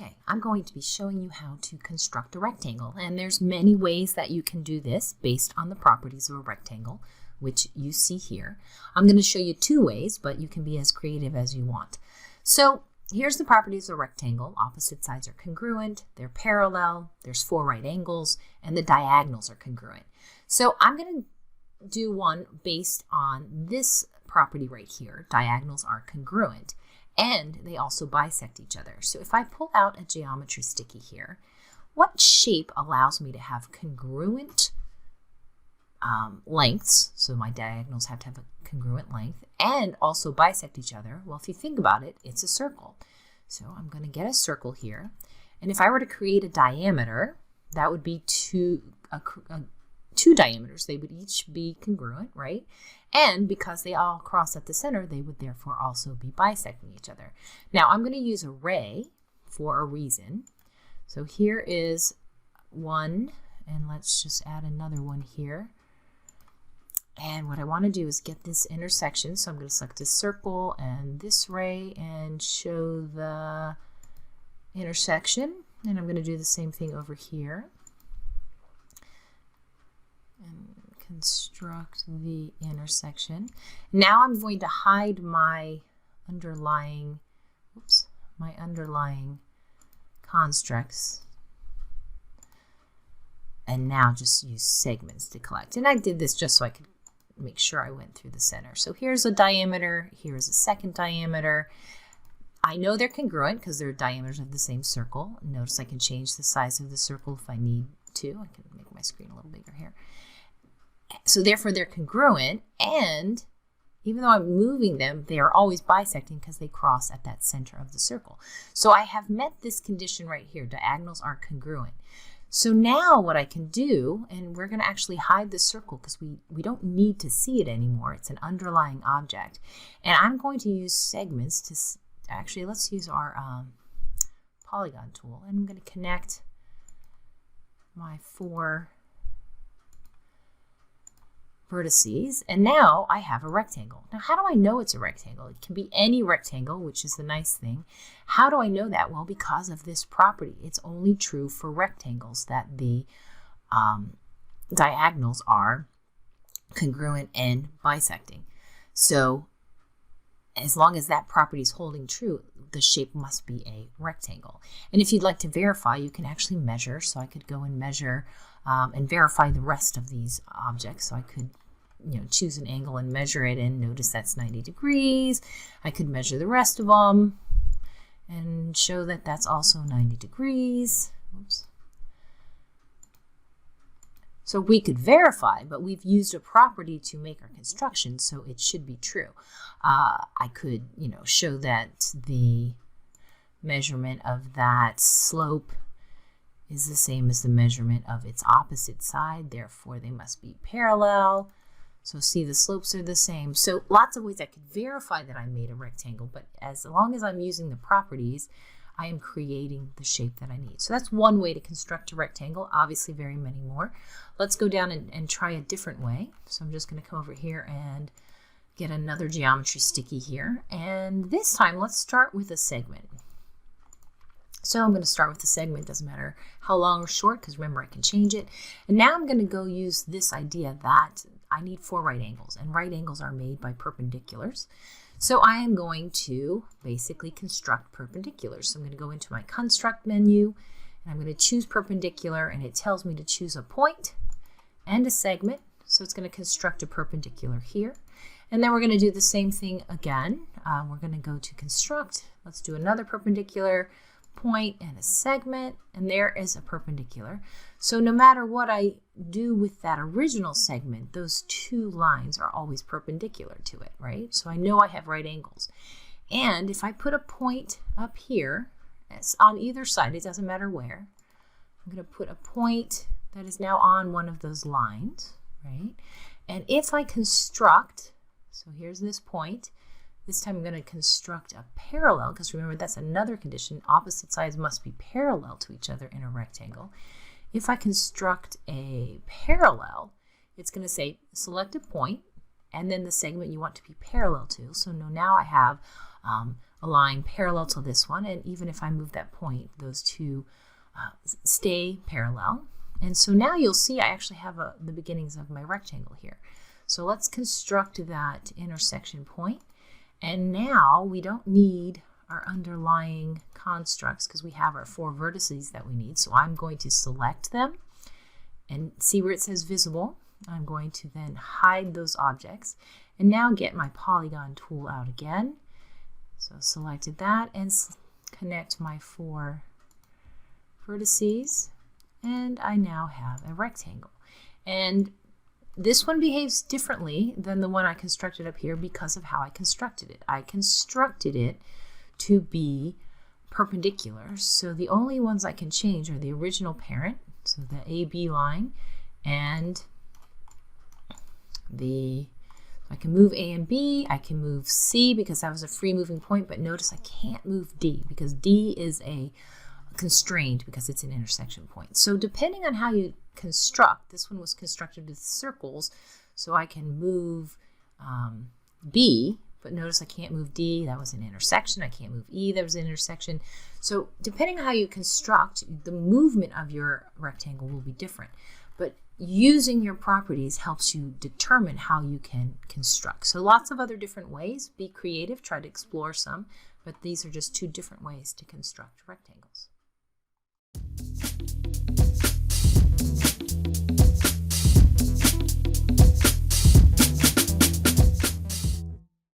Okay, I'm going to be showing you how to construct a rectangle, and there's many ways that you can do this based on the properties of a rectangle, which you see here. I'm going to show you two ways, but you can be as creative as you want. So here's the properties of a rectangle. Opposite sides are congruent, they're parallel, there's 4 right angles, and the diagonals are congruent. So I'm going to do one based on this property right here. Diagonals are congruent. And they also bisect each other. So if I pull out a geometry sticky here, what shape allows me to have congruent lengths? So my diagonals have to have a congruent length and also bisect each other. Well, if you think about it, it's a circle. So I'm going to get a circle here. And if I were to create a diameter, that would be two diameters. They would each be congruent, right? And because they all cross at the center, they would therefore also be bisecting each other. Now I'm going to use a ray for a reason. So here is one, and let's just add another one here. And what I want to do is get this intersection. So I'm going to select this circle and this ray and show the intersection. And I'm going to do the same thing over here. And construct the intersection. Now I'm going to hide my underlying constructs, and now just use segments to collect. And I did this just so I could make sure I went through the center. So here's a diameter, here's a second diameter. I know they're congruent because they're diameters of the same circle. Notice I can change the size of the circle if I need to. I can make my screen a little bigger here. So therefore they're congruent, and even though I'm moving them, they are always bisecting because they cross at that center of the circle. So I have met this condition right here. Diagonals are congruent. So now what I can do, and we're going to actually hide the circle because we don't need to see it anymore. It's an underlying object. And I'm going to use segments to, actually let's use our polygon tool, and I'm going to connect my 4 vertices, and now I have a rectangle. Now, how do I know it's a rectangle? It can be any rectangle, which is the nice thing. How do I know that? Well, because of this property. It's only true for rectangles that the diagonals are congruent and bisecting. So as long as that property is holding true, the shape must be a rectangle. And if you'd like to verify, you can actually measure. So I could go and measure and verify the rest of these objects. So I could, choose an angle and measure it, and notice that's 90 degrees. I could measure the rest of them and show that that's also 90 degrees. Oops. So we could verify, but we've used a property to make our construction, so it should be true. I could, show that the measurement of that slope is the same as the measurement of its opposite side, therefore they must be parallel. So see, the slopes are the same. So lots of ways I could verify that I made a rectangle, but as long as I'm using the properties, I am creating the shape that I need. So that's one way to construct a rectangle, obviously very many more. Let's go down and try a different way. So I'm just going to come over here and get another geometry sticky here. And this time, let's start with a segment. So I'm going to start with the segment, doesn't matter how long or short, because remember I can change it. And now I'm going to go use this idea that I need 4 right angles, and right angles are made by perpendiculars. So I am going to basically construct perpendiculars. So I'm going to go into my construct menu, and I'm going to choose perpendicular, and it tells me to choose a point and a segment. So it's going to construct a perpendicular here. And then we're going to do the same thing again. We're going to go to construct. Let's do another perpendicular, point and a segment, and there is a perpendicular. So no matter what I do with that original segment, those 2 lines are always perpendicular to it, right? So I know I have right angles. And if I put a point up here, it's on either side, it doesn't matter where, I'm going to put a point that is now on one of those lines, right? And if I construct, so here's this point, this time I'm going to construct a parallel, because remember that's another condition. Opposite sides must be parallel to each other in a rectangle. If I construct a parallel, it's going to say select a point, and then the segment you want to be parallel to. So now I have a line parallel to this one, and even if I move that point, those two stay parallel. And so now you'll see I actually have the beginnings of my rectangle here. So let's construct that intersection point. And now we don't need our underlying constructs because we have our 4 vertices that we need. So I'm going to select them and see where it says visible. I'm going to then hide those objects and now get my polygon tool out again. So selected that and connect my 4 vertices, and I now have a rectangle. And this one behaves differently than the one I constructed up here because of how I constructed it. I constructed it to be perpendicular, so the only ones I can change are the original parent, so the AB line, and I can move A and B, I can move C because that was a free moving point, but notice I can't move D because D is a constrained because it's an intersection point. So depending on how you construct, this one was constructed with circles, so I can move B, but notice I can't move D, that was an intersection. I can't move E, that was an intersection. So depending on how you construct, the movement of your rectangle will be different. But using your properties helps you determine how you can construct. So lots of other different ways. Be creative, try to explore some, but these are just 2 different ways to construct rectangles.